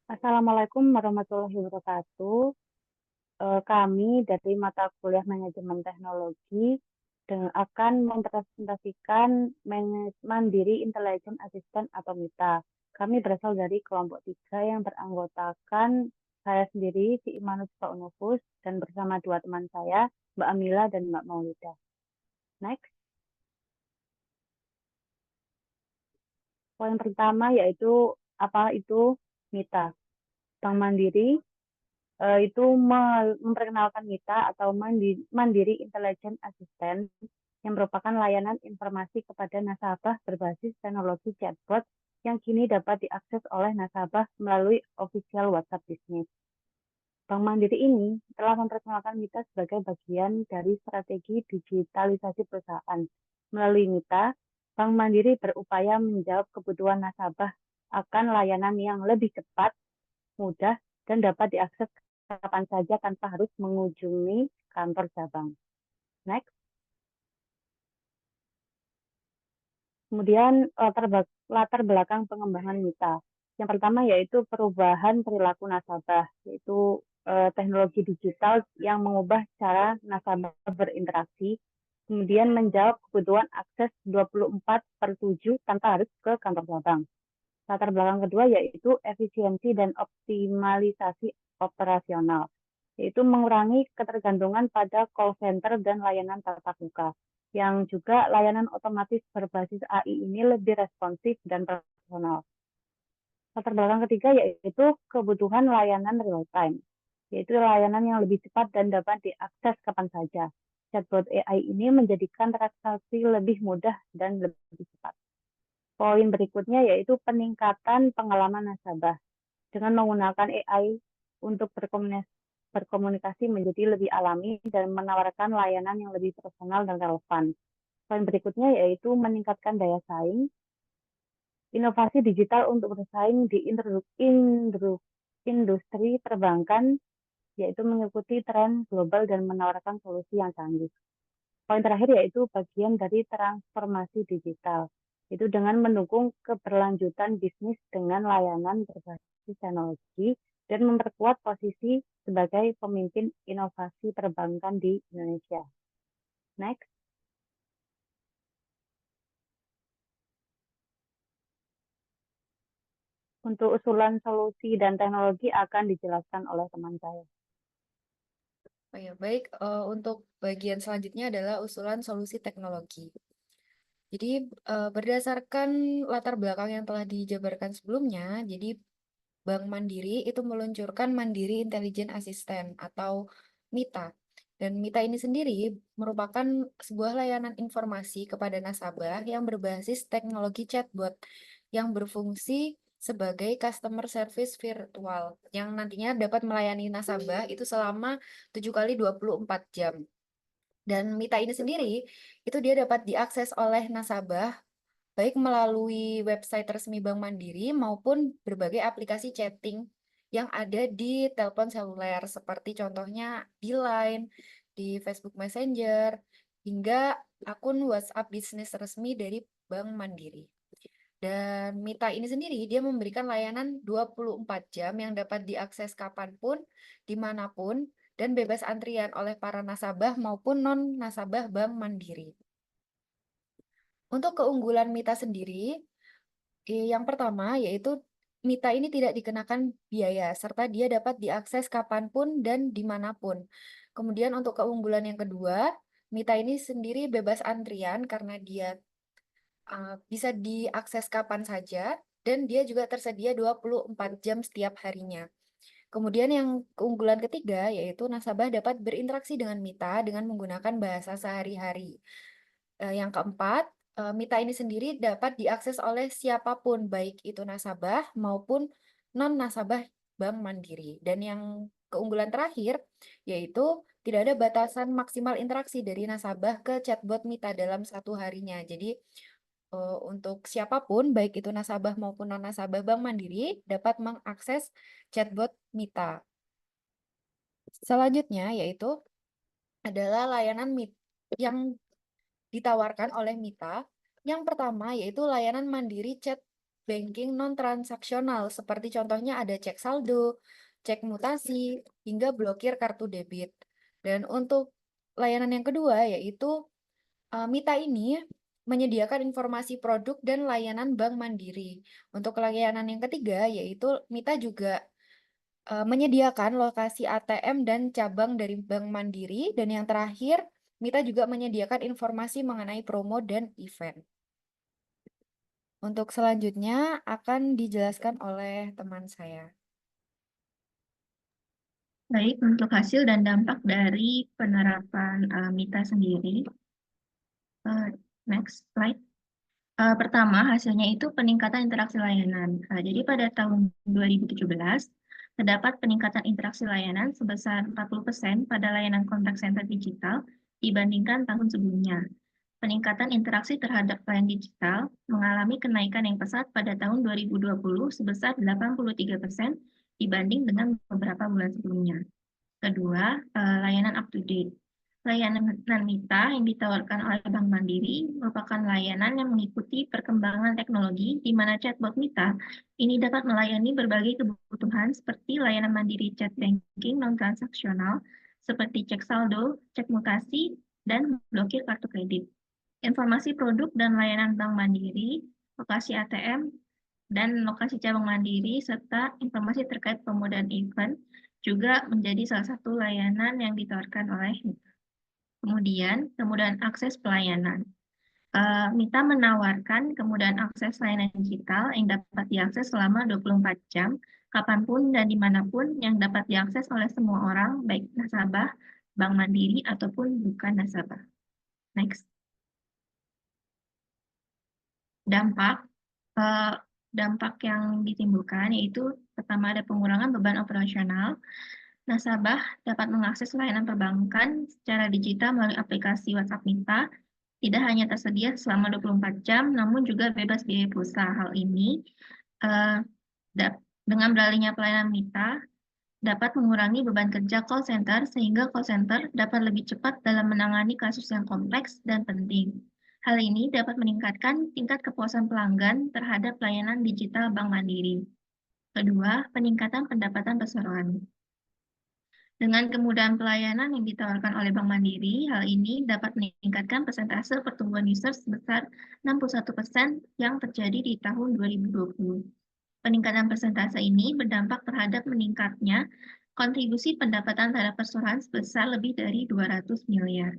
Assalamualaikum warahmatullahi wabarakatuh. Kami dari mata kuliah Manajemen Teknologi akan mempresentasikan Mandiri Intelligent Assistant atau MITA. Kami berasal dari kelompok 3 yang beranggotakan saya sendiri, si Imanus Pak Unufus, dan bersama dua teman saya, Mbak Amila dan Mbak Maulida. Next. Poin pertama yaitu apa itu MITA. Bank Mandiri itu memperkenalkan MITA atau Mandiri Intelligent Assistant yang merupakan layanan informasi kepada nasabah berbasis teknologi chatbot yang kini dapat diakses oleh nasabah melalui official WhatsApp Business. Bank Mandiri ini telah memperkenalkan MITA sebagai bagian dari strategi digitalisasi perusahaan. Melalui MITA, Bank Mandiri berupaya menjawab kebutuhan nasabah akan layanan yang lebih cepat, mudah, dan dapat diakses kapan saja tanpa harus mengunjungi kantor cabang. Next. Kemudian latar belakang pengembangan MITA. Yang pertama yaitu perubahan perilaku nasabah, yaitu teknologi digital yang mengubah cara nasabah berinteraksi, kemudian menjawab kebutuhan akses 24/7 tanpa harus ke kantor cabang. Latar belakang kedua yaitu efisiensi dan optimalisasi operasional, yaitu mengurangi ketergantungan pada call center dan layanan tatap muka, yang juga layanan otomatis berbasis AI ini lebih responsif dan personal. Latar belakang ketiga yaitu kebutuhan layanan real time, yaitu layanan yang lebih cepat dan dapat diakses kapan saja. Chatbot AI ini menjadikan transaksi lebih mudah dan lebih cepat. Poin berikutnya yaitu peningkatan pengalaman nasabah. Dengan menggunakan AI untuk berkomunikasi menjadi lebih alami dan menawarkan layanan yang lebih personal dan relevan. Poin berikutnya yaitu meningkatkan daya saing, inovasi digital untuk bersaing di industri perbankan, yaitu mengikuti tren global dan menawarkan solusi yang canggih. Poin terakhir yaitu bagian dari transformasi digital, itu dengan mendukung keberlanjutan bisnis dengan layanan berbasis teknologi dan memperkuat posisi sebagai pemimpin inovasi perbankan di Indonesia. Next. Untuk usulan solusi dan teknologi akan dijelaskan oleh teman saya. Oh ya, baik. Untuk bagian selanjutnya adalah usulan solusi teknologi. Jadi, berdasarkan latar belakang yang telah dijabarkan sebelumnya, jadi Bank Mandiri itu meluncurkan Mandiri Intelligent Assistant atau MITA. Dan MITA ini sendiri merupakan sebuah layanan informasi kepada nasabah yang berbasis teknologi chatbot yang berfungsi sebagai customer service virtual yang nantinya dapat melayani nasabah itu selama 7 kali 24 jam. Dan MITA ini sendiri itu dia dapat diakses oleh nasabah baik melalui website resmi Bank Mandiri maupun berbagai aplikasi chatting yang ada di telepon seluler seperti contohnya di Line, di Facebook Messenger, hingga akun WhatsApp bisnis resmi dari Bank Mandiri. Dan MITA ini sendiri dia memberikan layanan 24 jam yang dapat diakses kapanpun, dimanapun, dan bebas antrian oleh para nasabah maupun non-nasabah Bank Mandiri. Untuk keunggulan MITA sendiri, yang pertama yaitu MITA ini tidak dikenakan biaya, serta dia dapat diakses kapanpun dan dimanapun. Kemudian untuk keunggulan yang kedua, MITA ini sendiri bebas antrian karena dia bisa diakses kapan saja, dan dia juga tersedia 24 jam setiap harinya. Kemudian yang keunggulan ketiga yaitu nasabah dapat berinteraksi dengan MITA dengan menggunakan bahasa sehari-hari. Yang keempat, MITA ini sendiri dapat diakses oleh siapapun, baik itu nasabah maupun non-nasabah Bank Mandiri. Dan yang keunggulan terakhir, yaitu tidak ada batasan maksimal interaksi dari nasabah ke chatbot MITA dalam satu harinya. Jadi, untuk siapapun, baik itu nasabah maupun non-nasabah Bank Mandiri, dapat mengakses chatbot MITA. Selanjutnya, yaitu adalah layanan yang ditawarkan oleh MITA. Yang pertama yaitu layanan mandiri chat banking non-transaksional, seperti contohnya ada cek saldo, cek mutasi, hingga blokir kartu debit. Dan untuk layanan yang kedua yaitu Mita ini menyediakan informasi produk dan layanan Bank Mandiri. Untuk layanan yang ketiga yaitu Mita juga menyediakan lokasi ATM dan cabang dari Bank Mandiri. Dan yang terakhir, Mita juga menyediakan informasi mengenai promo dan event. Untuk selanjutnya akan dijelaskan oleh teman saya. Baik, untuk hasil dan dampak dari penerapan MITA sendiri. Next slide. Pertama, hasilnya itu peningkatan interaksi layanan. Jadi pada tahun 2017, terdapat peningkatan interaksi layanan sebesar 40% pada layanan contact center digital dibandingkan tahun sebelumnya. Peningkatan interaksi terhadap pelayanan digital mengalami kenaikan yang pesat pada tahun 2020 sebesar 83% dibanding dengan beberapa bulan sebelumnya. Kedua, layanan up-to-date. Layanan MITA yang ditawarkan oleh Bank Mandiri merupakan layanan yang mengikuti perkembangan teknologi di mana chatbot MITA ini dapat melayani berbagai kebutuhan seperti layanan mandiri chat banking non-transaksional seperti cek saldo, cek mutasi, dan blokir kartu kredit. Informasi produk dan layanan Bank Mandiri, lokasi ATM, dan lokasi cabang mandiri, serta informasi terkait promo dan event juga menjadi salah satu layanan yang ditawarkan oleh MITA. Kemudian, kemudahan akses pelayanan. MITA menawarkan kemudahan akses layanan digital yang dapat diakses selama 24 jam, kapanpun dan dimanapun yang dapat diakses oleh semua orang, baik nasabah, bank mandiri, ataupun bukan nasabah. Next. Dampak. Dampak yang ditimbulkan yaitu pertama ada pengurangan beban operasional. Nasabah dapat mengakses layanan perbankan secara digital melalui aplikasi WhatsApp MITA. Tidak hanya tersedia selama 24 jam, namun juga bebas biaya pulsa. Hal ini dengan beralihnya pelayanan MITA dapat mengurangi beban kerja call center sehingga call center dapat lebih cepat dalam menangani kasus yang kompleks dan penting. Hal ini dapat meningkatkan tingkat kepuasan pelanggan terhadap layanan digital Bank Mandiri. Kedua, peningkatan pendapatan perseroan. Dengan kemudahan pelayanan yang ditawarkan oleh Bank Mandiri, hal ini dapat meningkatkan persentase pertumbuhan user sebesar 61% yang terjadi di tahun 2020. Peningkatan persentase ini berdampak terhadap meningkatnya kontribusi pendapatan terhadap perseroan sebesar lebih dari 200 miliar.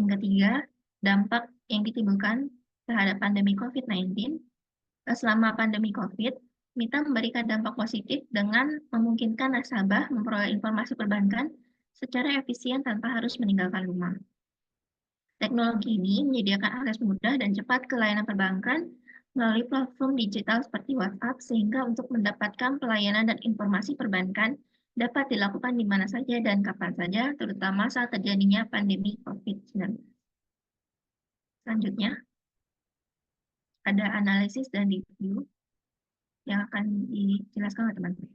Yang ketiga, dampak yang ditimbulkan terhadap pandemi COVID-19. Selama pandemi COVID, MITA memberikan dampak positif dengan memungkinkan nasabah memperoleh informasi perbankan secara efisien tanpa harus meninggalkan rumah. Teknologi ini menyediakan akses mudah dan cepat ke layanan perbankan melalui platform digital seperti WhatsApp, sehingga untuk mendapatkan pelayanan dan informasi perbankan dapat dilakukan di mana saja dan kapan saja, terutama saat terjadinya pandemi COVID-19. Selanjutnya, ada analisis dan review yang akan dijelaskan oleh teman-teman.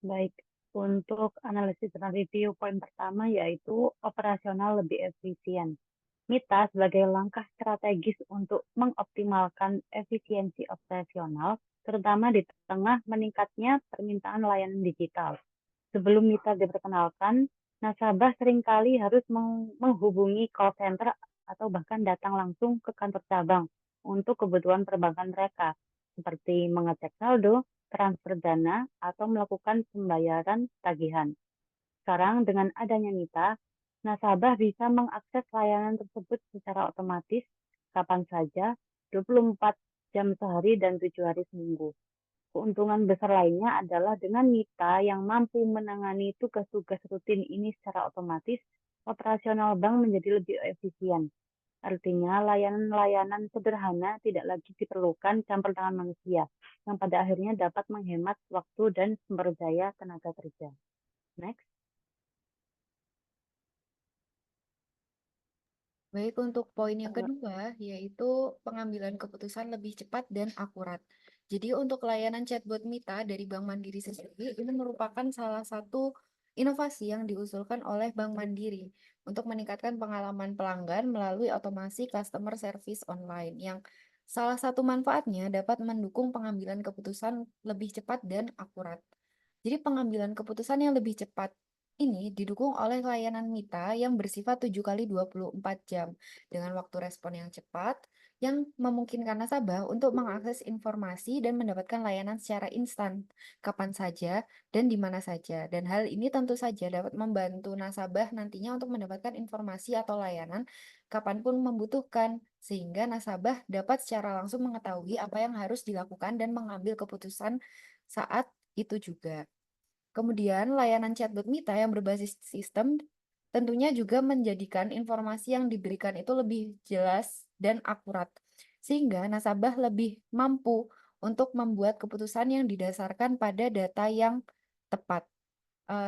Baik, untuk analisis dan review poin pertama yaitu operasional lebih efisien. MITA sebagai langkah strategis untuk mengoptimalkan efisiensi operasional, terutama di tengah meningkatnya permintaan layanan digital. Sebelum MITA diperkenalkan, nasabah seringkali harus menghubungi call center atau bahkan datang langsung ke kantor cabang untuk kebutuhan perbankan mereka, seperti mengecek saldo, transfer dana, atau melakukan pembayaran tagihan. Sekarang dengan adanya MITA, nasabah bisa mengakses layanan tersebut secara otomatis kapan saja, 24 jam sehari dan 7 hari seminggu. Keuntungan besar lainnya adalah dengan MITA yang mampu menangani tugas-tugas rutin ini secara otomatis, operasional bank menjadi lebih efisien. Artinya, layanan-layanan sederhana tidak lagi diperlukan campur tangan manusia, yang pada akhirnya dapat menghemat waktu dan sumber daya tenaga kerja. Next. Baik, untuk poin yang kedua, yaitu pengambilan keputusan lebih cepat dan akurat. Jadi untuk layanan chatbot MITA dari Bank Mandiri sendiri, ini merupakan salah satu inovasi yang diusulkan oleh Bank Mandiri untuk meningkatkan pengalaman pelanggan melalui otomasi customer service online yang Salah satu manfaatnya dapat mendukung pengambilan keputusan lebih cepat dan akurat. Jadi pengambilan keputusan yang lebih cepat ini didukung oleh layanan Mita yang bersifat 7 kali 24 jam dengan waktu respon yang cepat yang memungkinkan nasabah untuk mengakses informasi dan mendapatkan layanan secara instan kapan saja dan di mana saja. Dan hal ini tentu saja dapat membantu nasabah nantinya untuk mendapatkan informasi atau layanan kapanpun membutuhkan, sehingga nasabah dapat secara langsung mengetahui apa yang harus dilakukan dan mengambil keputusan saat itu juga. Kemudian, layanan chatbot Mita yang berbasis sistem tentunya juga menjadikan informasi yang diberikan itu lebih jelas dan akurat, sehingga nasabah lebih mampu untuk membuat keputusan yang didasarkan pada data yang tepat.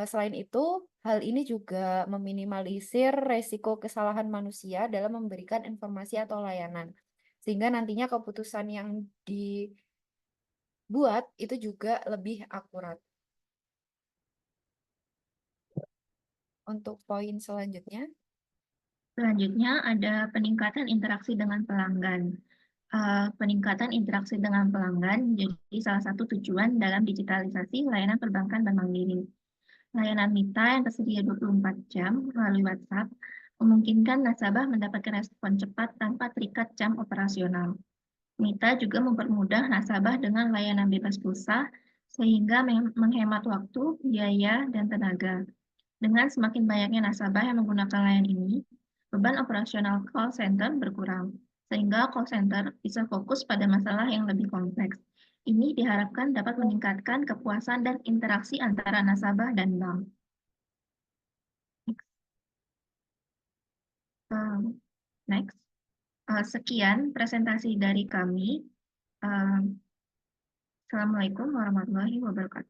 Selain itu, hal ini juga meminimalisir resiko kesalahan manusia dalam memberikan informasi atau layanan, sehingga nantinya keputusan yang dibuat itu juga lebih akurat. Untuk poin selanjutnya, Selanjutnya ada peningkatan interaksi dengan pelanggan. Peningkatan interaksi dengan pelanggan menjadi salah satu tujuan dalam digitalisasi layanan perbankan Bank Mandiri. Layanan Mita yang tersedia 24 jam melalui WhatsApp memungkinkan nasabah mendapatkan respon cepat tanpa terikat jam operasional. Mita juga mempermudah nasabah dengan layanan bebas pulsa sehingga menghemat waktu, biaya, dan tenaga. Dengan semakin banyaknya nasabah yang menggunakan layanan ini, beban operasional call center berkurang, sehingga call center bisa fokus pada masalah yang lebih kompleks. Ini diharapkan dapat meningkatkan kepuasan dan interaksi antara nasabah dan bank. Next. Sekian presentasi dari kami. Assalamualaikum warahmatullahi wabarakatuh.